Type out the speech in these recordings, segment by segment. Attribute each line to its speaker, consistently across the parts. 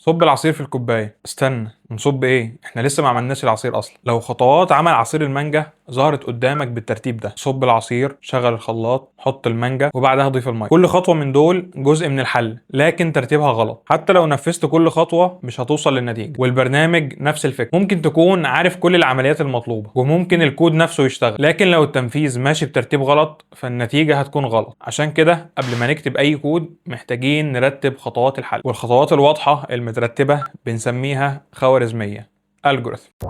Speaker 1: صب العصير في الكوبايه. استنى، نصب ايه؟ احنا لسه ما عملناش العصير اصلا. لو خطوات عمل عصير المانجا ظهرت قدامك بالترتيب ده: صب العصير، شغل الخلاط، حط المانجا، وبعدها ضيف الميه. كل خطوه من دول جزء من الحل، لكن ترتيبها غلط. حتى لو نفذت كل خطوه مش هتوصل للنتيجه. والبرنامج نفس الفكره، ممكن تكون عارف كل العمليات المطلوبه وممكن الكود نفسه يشتغل، لكن لو التنفيذ ماشي بترتيب غلط فالنتيجه هتكون غلط. عشان كده قبل ما نكتب اي كود محتاجين نرتب خطوات الحل، والخطوات الواضحه المترتبه بنسميها خوارزميه، algorithm.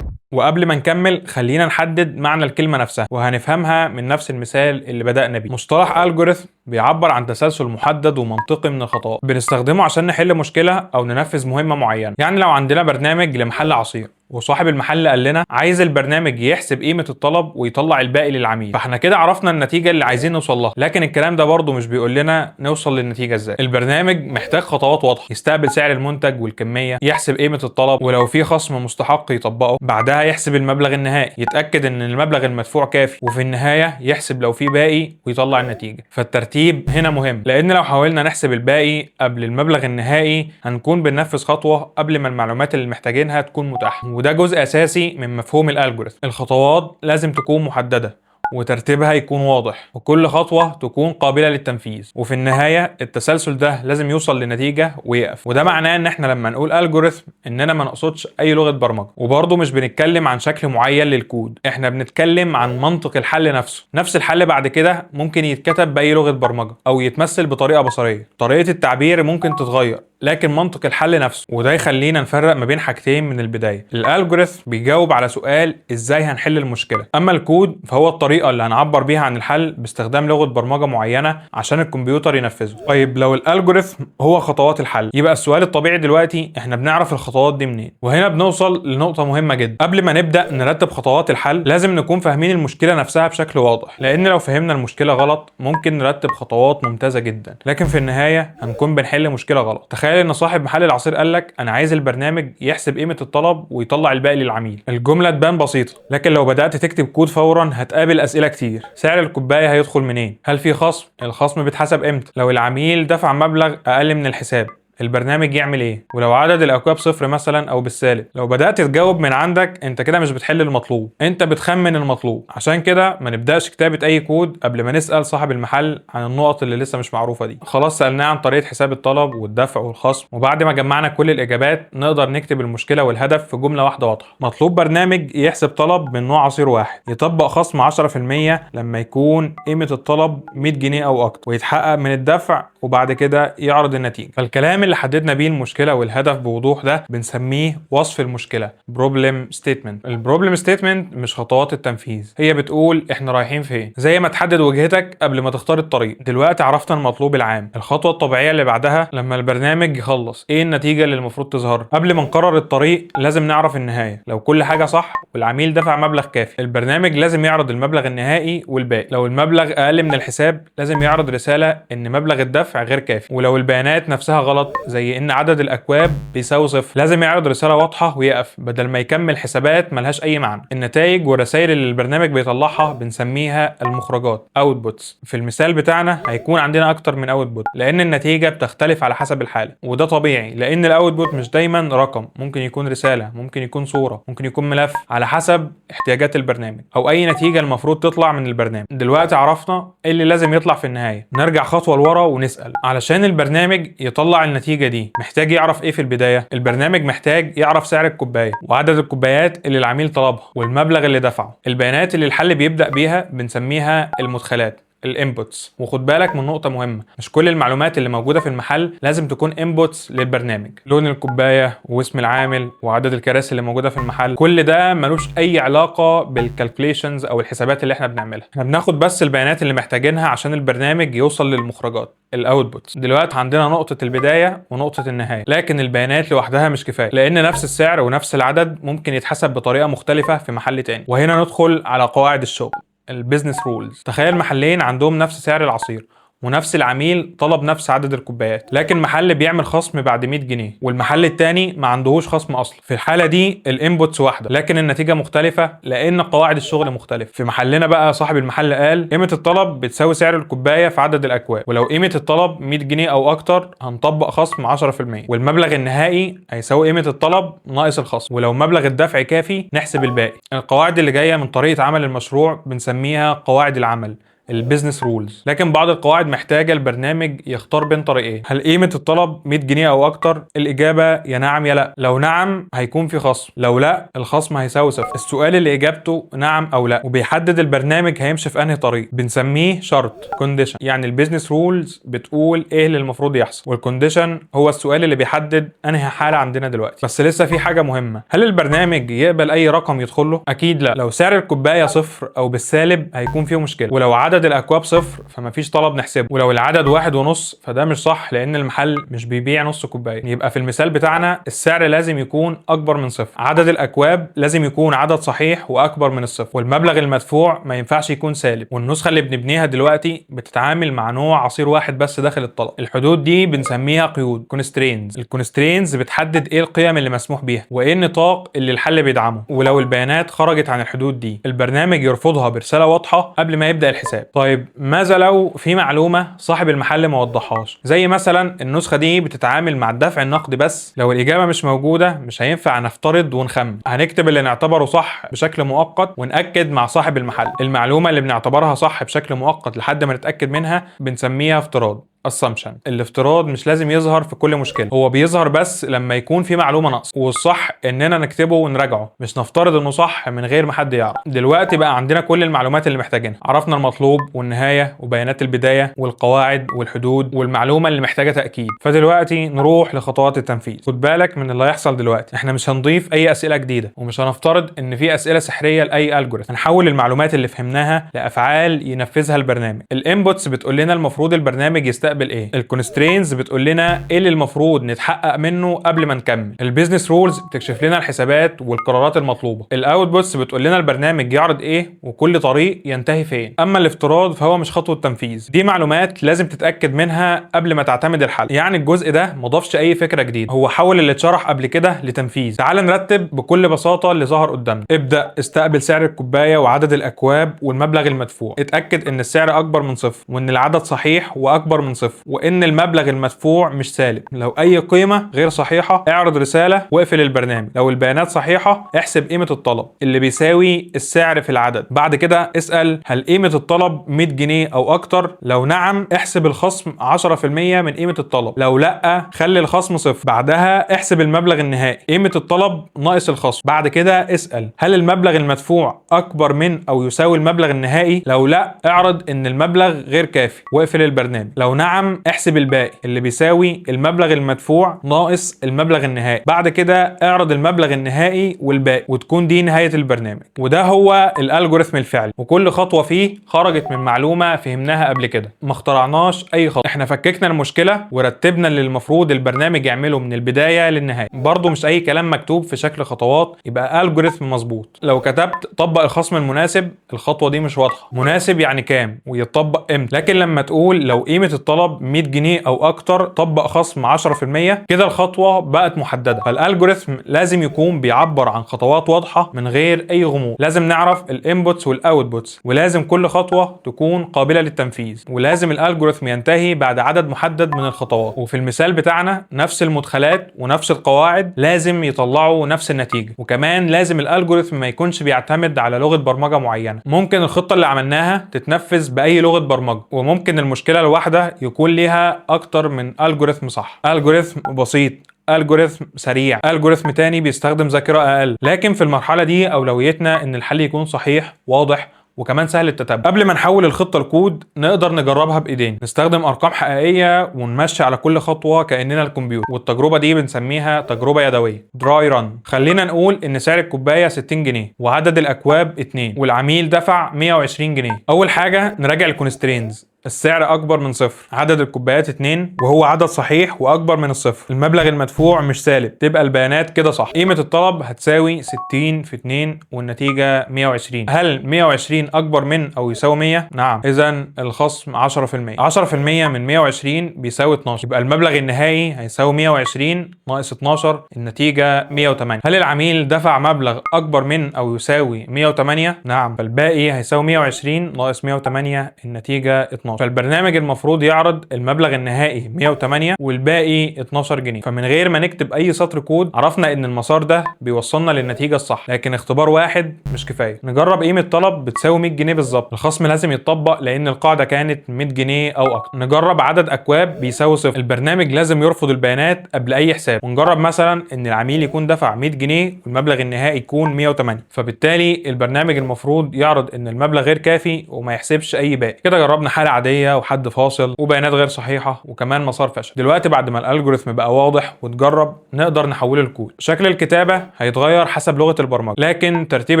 Speaker 1: وقبل ما نكمل خلينا نحدد معنى الكلمة نفسها وهنفهمها من نفس المثال اللي بدأنا بيه. مصطلح algorithm بيعبر عن تسلسل محدد ومنطقي من الخطوات، بنستخدمه عشان نحل مشكلة أو ننفذ مهمة معينة. يعني لو عندنا برنامج لمحل عصير وصاحب المحل قال لنا عايز البرنامج يحسب قيمة الطلب ويطلع الباقي للعميل، فاحنا كده عرفنا النتيجة اللي عايزين نوصل لها. لكن الكلام ده برضه مش بيقول لنا نوصل للنتيجة ازاي. البرنامج محتاج خطوات واضحة: يستقبل سعر المنتج والكمية، يحسب قيمة الطلب، ولو في خصم مستحق يطبقه، بعدها يحسب المبلغ النهائي، يتأكد ان المبلغ المدفوع كافي، وفي النهاية يحسب لو في باقي ويطلع النتيجة. فالترتيب هنا مهم، لان لو حاولنا نحسب الباقي قبل المبلغ النهائي هنكون بننفذ خطوة قبل ما المعلومات اللي محتاجينها تكون متاحة. وده جزء اساسي من مفهوم الالجوريثم. الخطوات لازم تكون محددة وترتيبها يكون واضح، وكل خطوة تكون قابلة للتنفيذ، وفي النهاية التسلسل ده لازم يوصل لنتيجة ويقف. وده معناه ان احنا لما نقول الجوريثم اننا ما نقصدش اي لغة برمجة، وبرضه مش بنتكلم عن شكل معين للكود، احنا بنتكلم عن منطق الحل نفسه. نفس الحل بعد كده ممكن يتكتب باي لغة برمجة او يتمثل بطريقة بصرية. طريقة التعبير ممكن تتغير لكن منطق الحل نفسه. وده يخلينا نفرق ما بين حاجتين من البداية: الالجوريثم بيجاوب على سؤال ازاي هنحل المشكلة، اما الكود فهو الطريقة اللي هنعبر بيها عن الحل باستخدام لغة برمجة معينة عشان الكمبيوتر ينفذه. طيب لو الالجوريثم هو خطوات الحل، يبقى السؤال الطبيعي دلوقتي احنا بنعرف الخطوات دي منين؟ وهنا بنوصل لنقطة مهمة جدا. قبل ما نبدأ نرتب خطوات الحل لازم نكون فاهمين المشكلة نفسها بشكل واضح، لان لو فهمنا المشكلة غلط ممكن نرتب خطوات ممتازة جدا لكن في النهاية هنكون بنحل مشكلة غلط. تخيل ان صاحب محل العصير قال لك انا عايز البرنامج يحسب قيمة الطلب ويطلع الباقي للعميل. الجملة تبان بسيطة لكن لو بدأت تكتب كود فورا هتقابل اسئلة كتير: سعر الكوباية هيدخل منين؟ هل في خصم؟ الخصم بيتحسب امتى؟ لو العميل دفع مبلغ اقل من الحساب البرنامج يعمل ايه؟ ولو عدد الاكواب صفر مثلا او بالسالب؟ لو بدأت تجاوب من عندك انت كده مش بتحل المطلوب، انت بتخمن المطلوب. عشان كده ما نبدأش كتابة اي كود قبل ما نسأل صاحب المحل عن النقط اللي لسه مش معروفة دي. خلاص سألناه عن طريقة حساب الطلب والدفع والخصم، وبعد ما جمعنا كل الاجابات نقدر نكتب المشكلة والهدف في جملة واحدة واضحة: مطلوب برنامج يحسب طلب من نوع عصير واحد، يطبق خصم 10% لما يكون قيمة الطلب 100 جنيه او اكتر، ويتحقق من الدفع، وبعد كده يعرض النتيجة. فالكلام اللي حددنا بيه المشكلة والهدف بوضوح ده بنسميه وصف المشكلة، problem statement. البروبلم statement مش خطوات التنفيذ، هي بتقول احنا رايحين فين. زي ما تحدد وجهتك قبل ما تختار الطريق. دلوقتي عرفنا المطلوب العام، الخطوة الطبيعية اللي بعدها لما البرنامج يخلص ايه النتيجة اللي المفروض تظهر. قبل ما نقرر الطريق لازم نعرف النهاية. لو كل حاجة صح والعميل دفع مبلغ كافي البرنامج لازم يعرض المبلغ النهائي والباقي. لو المبلغ اقل من الحساب لازم يعرض رسالة ان مبلغ الدفع غير كافي. ولو البيانات نفسها غلط زي ان عدد الاكواب بيساوي صفر لازم يعرض رساله واضحه ويقف بدل ما يكمل حسابات ملهاش اي معنى. النتائج والرسائل اللي البرنامج بيطلعها بنسميها المخرجات، اوتبوتس. في المثال بتاعنا هيكون عندنا اكتر من اوتبوت لان النتيجه بتختلف على حسب الحاله، وده طبيعي لان الاوتبوت مش دايما رقم، ممكن يكون رساله، ممكن يكون صوره، ممكن يكون ملف، على حسب احتياجات البرنامج او اي نتيجه المفروض تطلع من البرنامج. دلوقتي عرفنا ايه اللي لازم يطلع في النهايه. نرجع خطوه لورا ونسال: علشان البرنامج يطلع النتيجه دي محتاج يعرف ايه في البدايه؟ البرنامج محتاج يعرف سعر الكوبايه وعدد الكوبايات اللي العميل طلبها والمبلغ اللي دفعه. البيانات اللي الحل بيبدأ بيها بنسميها المدخلات، الانبوتس. وخد بالك من نقطة مهمة: مش كل المعلومات اللي موجودة في المحل لازم تكون انبوتس للبرنامج. لون الكوباية واسم العامل وعدد الكراسي اللي موجودة في المحل، كل ده ملوش اي علاقة بالكالكوليشنز او الحسابات اللي احنا بنعملها. احنا بناخد بس البيانات اللي محتاجينها عشان البرنامج يوصل للمخرجات، الاوتبوتس. دلوقتي عندنا نقطة البداية ونقطة النهاية، لكن البيانات لوحدها مش كفاية لان نفس السعر ونفس العدد ممكن يتحسب بطريقة مختلفة في محل تاني. وهنا ندخل على قواعد الشغل، البيزنس رولز. تخيل محلين عندهم نفس سعر العصير ونفس العميل طلب نفس عدد الكوبايات، لكن محل بيعمل خصم بعد 100 جنيه والمحل التاني ما عندهوش خصم اصلا. في الحاله دي الانبوتس واحده لكن النتيجه مختلفه لان قواعد الشغل مختلفه. في محلنا بقى صاحب المحل قال قيمه الطلب بتساوي سعر الكوبايه في عدد الاكواب، ولو قيمه الطلب 100 جنيه او اكتر هنطبق خصم 10%، والمبلغ النهائي هيساوي قيمه الطلب ناقص الخصم، ولو مبلغ الدفع كافي نحسب الباقي. القواعد اللي جايه من طريقه عمل المشروع بنسميها قواعد العمل، البيزنس رولز. لكن بعض القواعد محتاجه البرنامج يختار بين طريقين. هل قيمه الطلب 100 جنيه او اكتر؟ الاجابه يا نعم يا لا. لو نعم هيكون في خصم، لو لا الخصم هيساوي صفر. السؤال اللي اجابته نعم او لا، وبيحدد البرنامج هيمشي في انهي طريق، بنسميه شرط كونديشن. يعني البيزنس رولز بتقول ايه اللي المفروض يحصل، والكونديشن هو السؤال اللي بيحدد انهي حاله عندنا دلوقتي. بس لسه في حاجه مهمه، هل البرنامج يقبل اي رقم يدخل له؟ اكيد لا. لو سعر الكوبايه صفر او بالسالب هيكون فيه مشكله، ولو عدد الاكواب صفر فمفيش طلب نحسبه، ولو العدد 1.5 فده مش صح لان المحل مش بيبيع نص كوبايه. يبقى في المثال بتاعنا السعر لازم يكون اكبر من صفر، عدد الاكواب لازم يكون عدد صحيح واكبر من الصفر، والمبلغ المدفوع ما ينفعش يكون سالب. والنسخه اللي بنبنيها دلوقتي بتتعامل مع نوع عصير واحد بس داخل الطلب. الحدود دي بنسميها قيود كونسترينز. الكونسترينز بتحدد ايه القيم اللي مسموح بيها وايه النطاق اللي الحل بيدعمه، ولو البيانات خرجت عن الحدود دي البرنامج يرفضها برساله واضحه قبل ما يبدا الحساب. طيب ماذا لو في معلومه صاحب المحل ما وضحهاش؟ زي مثلا النسخه دي بتتعامل مع الدفع النقدي بس، لو الاجابه مش موجوده مش هينفع نفترض ونخمن، هنكتب اللي نعتبره صح بشكل مؤقت ونأكد مع صاحب المحل. المعلومه اللي بنعتبرها صح بشكل مؤقت لحد ما نتأكد منها بنسميها افتراض assumption. الافتراض مش لازم يظهر في كل مشكله، هو بيظهر بس لما يكون في معلومه ناقصه، والصح اننا نكتبه ونراجعه مش نفترض انه صح من غير ما حد يعرف. دلوقتي بقى عندنا كل المعلومات اللي محتاجينها، عرفنا المطلوب والنهايه وبيانات البدايه والقواعد والحدود والمعلومه اللي محتاجه تاكيد. فدلوقتي نروح لخطوات التنفيذ. خد بالك من اللي هيحصل دلوقتي، احنا مش هنضيف اي اسئله جديده ومش هنفترض ان في اسئله سحريه لاي الجوريثم، هنحول المعلومات اللي فهمناها لافعال ينفذها البرنامج. الانبوتس بتقول لنا المفروض البرنامج يستقبل ايه، الكونسترينز بتقول لنا ايه اللي المفروض نتحقق منه قبل ما نكمل، البيزنس رولز بتكشف لنا الحسابات والقرارات المطلوبه، الاوتبوتس بتقول لنا البرنامج يعرض ايه وكل طريق ينتهي فين. اما الافتراض فهو مش خطوه تنفيذ، دي معلومات لازم تتاكد منها قبل ما تعتمد الحل. يعني الجزء ده مضافش اي فكره جديده، هو حول اللي اتشرح قبل كده لتنفيذ. تعال نرتب بكل بساطه اللي ظهر قدامنا. ابدا استقبل سعر الكوبايه وعدد الاكواب والمبلغ المدفوع، اتاكد ان السعر اكبر من صفر وان العدد صحيح واكبر من صفر وان المبلغ المدفوع مش سالب. لو اي قيمه غير صحيحه اعرض رساله واقفل البرنامج. لو البيانات صحيحه احسب قيمه الطلب اللي بيساوي السعر في العدد. بعد كده اسال هل قيمه الطلب 100 جنيه او اكتر؟ لو نعم احسب الخصم 10% من قيمه الطلب، لو لا خلي الخصم صفر. بعدها احسب المبلغ النهائي، قيمه الطلب ناقص الخصم. بعد كده اسال هل المبلغ المدفوع اكبر من او يساوي المبلغ النهائي؟ لو لا اعرض ان المبلغ غير كافي واقفل البرنامج. لو نعم احسب الباقي اللي بيساوي المبلغ المدفوع ناقص المبلغ النهائي. بعد كده اعرض المبلغ النهائي والباقي وتكون دي نهايه البرنامج. وده هو الالجوريثم الفعلي، وكل خطوه فيه خرجت من معلومه فهمناها قبل كده، ما اخترعناش اي خطوه، احنا فككنا المشكله ورتبنا اللي المفروض البرنامج يعمله من البدايه للنهايه. برضه مش اي كلام مكتوب في شكل خطوات يبقى الجوريثم مظبوط. لو كتبت طبق الخصم المناسب الخطوه دي مش واضحه، مناسب يعني كام ويطبق امتى. لكن لما تقول لو قيمه الطلب 100 جنيه او اكتر طبق خصم 10%، كده الخطوه بقت محدده. فالالجوريثم لازم يكون بيعبر عن خطوات واضحه من غير اي غموض. لازم نعرف الانبوتس والاوتبوتس، ولازم كل خطوه تكون قابله للتنفيذ، ولازم الالجوريثم ينتهي بعد عدد محدد من الخطوات. وفي المثال بتاعنا نفس المدخلات ونفس القواعد لازم يطلعوا نفس النتيجه. وكمان لازم الالجوريثم ما يكونش بيعتمد على لغه برمجه معينه، ممكن الخطه اللي عملناها تتنفذ باي لغه برمجه، وممكن المشكله الواحده يكون ليها اكتر من الجوريثم صح. الجوريثم بسيط، الجوريثم سريع، الجوريثم تاني بيستخدم ذاكره اقل. لكن في المرحله دي اولويتنا ان الحل يكون صحيح واضح وكمان سهل التتبع. قبل ما نحول الخطه لكود نقدر نجربها بايدينا، نستخدم ارقام حقيقيه ونمشي على كل خطوه كاننا الكمبيوتر، والتجربه دي بنسميها تجربه يدويه دراي ران. خلينا نقول ان سعر الكوبايه 60 جنيه وعدد الاكواب 2 والعميل دفع 120 جنيه. اول حاجه نراجع الكونسترينز، السعر اكبر من صفر، عدد الكوبايات 2 وهو عدد صحيح واكبر من الصفر، المبلغ المدفوع مش سالب، تبقى البيانات كده صح. قيمة الطلب هتساوي 60 في 2 والنتيجة 120. هل 120 اكبر من او يساوي 100؟ نعم، اذا الخصم 10%. 10% من 120 بيساوي 12، يبقى المبلغ النهائي هيساوي 120 ناقص 12، النتيجة 108. هل العميل دفع مبلغ اكبر من او يساوي 108؟ نعم، فالباقي هيساوي 120 ناقص 108، النتيجة 12. فالبرنامج المفروض يعرض المبلغ النهائي 108 والباقي 12 جنيه. فمن غير ما نكتب اي سطر كود عرفنا ان المسار ده بيوصلنا للنتيجة الصح. لكن اختبار واحد مش كفاية، نجرب قيمة طلب بتساوي 100 جنيه بالظبط. الخصم لازم يتطبق لان القاعدة كانت 100 جنيه او اكتر. نجرب عدد اكواب بيساوي صفر، البرنامج لازم يرفض البيانات قبل اي حساب. ونجرب مثلا ان العميل يكون دفع 100 جنيه والمبلغ النهائي يكون 108، فبالتالي البرنامج المفروض يعرض ان المبلغ غير كافي وما يحسبش اي باقي. كده جربنا حالة عادية وحد فاصل وبيانات غير صحيحة وكمان مسار فشل. دلوقتي بعد ما الالجوريثم بقى واضح وتجرب نقدر نحوله لكود. شكل الكتابة هيتغير حسب لغة البرمجة، لكن ترتيب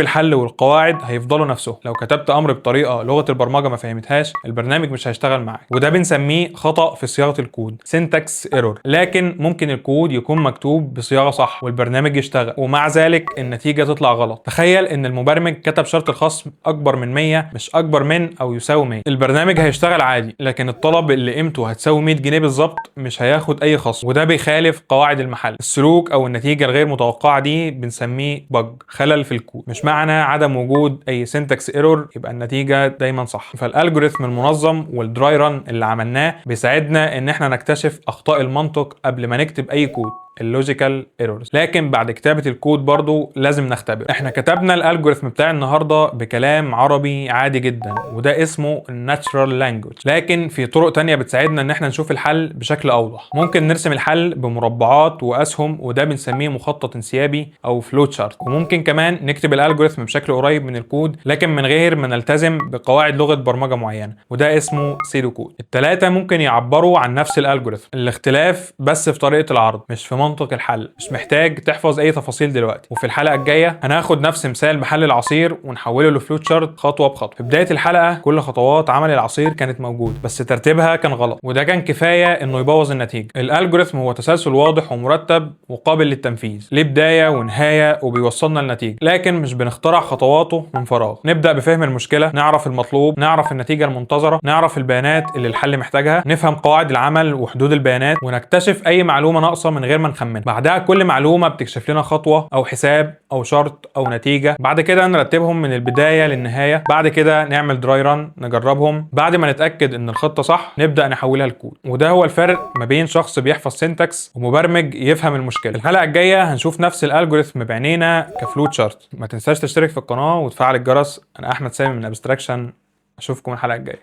Speaker 1: الحل والقواعد هيفضلوا نفسهم. لو كتبت امر بطريقة لغة البرمجة ما فهمتهاش البرنامج مش هيشتغل معاك، وده بنسميه خطأ في صياغة الكود، syntax error. لكن ممكن الكود يكون مكتوب بصياغة صح والبرنامج يشتغل ومع ذلك النتيجة تطلع غلط. تخيل ان المبرمج كتب شرط الخصم اكبر من 100 مش اكبر من او يساوي 100، البرنامج هيشتغل عادي، لكن الطلب اللي قيمته هتساوي 100 جنيه بالظبط مش هياخد اي خصم، وده بيخالف قواعد المحل. السلوك او النتيجة الغير متوقعة دي بنسميه بج، خلل في الكود. مش معنى عدم وجود اي syntax error يبقى النتيجة دايما صح. فالالجوريثم المنظم والدراي ران اللي عملناه بيساعدنا ان احنا نكتشف اخطاء المنطق قبل ما نكتب اي كود، اللوجيكال ايرورز. لكن بعد كتابة الكود برضو لازم نختبر. احنا كتبنا الالجوريثم بتاع النهارده بكلام عربي عادي جدا وده اسمه الناتشرال لانجوج، لكن في طرق تانية بتساعدنا ان احنا نشوف الحل بشكل اوضح. ممكن نرسم الحل بمربعات واسهم وده بنسميه مخطط انسيابي او فلو تشارت. وممكن كمان نكتب الالجوريثم بشكل قريب من الكود لكن من غير ما نلتزم بقواعد لغة برمجة معينة وده اسمه سيدو كود. التلاتة ممكن يعبروا عن نفس الالجوريثم، الاختلاف بس في طريقة العرض مش في منطق الحل. مش محتاج تحفظ اي تفاصيل دلوقتي. وفي الحلقة الجاية هناخد نفس مثال محل العصير ونحوله لفلو تشارت خطوة بخطوة. في بداية الحلقة كل خطوات عمل العصير كانت موجودة بس ترتيبها كان غلط وده كان كفاية انه يبوظ النتيجة. الالجوريثم هو تسلسل واضح ومرتب وقابل للتنفيذ، ليه بداية ونهاية وبيوصلنا لنتيجة، لكن مش بنخترع خطواته من فراغ. نبدأ بفهم المشكلة، نعرف المطلوب، نعرف النتيجة المنتظرة، نعرف البيانات اللي الحل محتاجها، نفهم قواعد العمل وحدود البيانات، ونكتشف اي معلومة ناقصة من غير ما نخمنها. بعدها كل معلومة بتكشف لنا خطوة او حساب او شرط او نتيجة. بعد كده نرتبهم من البداية للنهاية. بعد كده نعمل دراي ران نجربهم. بعد ما نتأكد ان الخطة صح نبدأ نحولها لكود. وده هو الفرق ما بين شخص بيحفظ سينتاكس ومبرمج يفهم المشكلة. الحلقة الجاية هنشوف نفس الالجوريثم بعينينا كفلو تشارت. ما تنساش تشترك في القناة وتفعل الجرس. انا احمد سامي من ابستراكشن، اشوفكم الحلقة الجاية.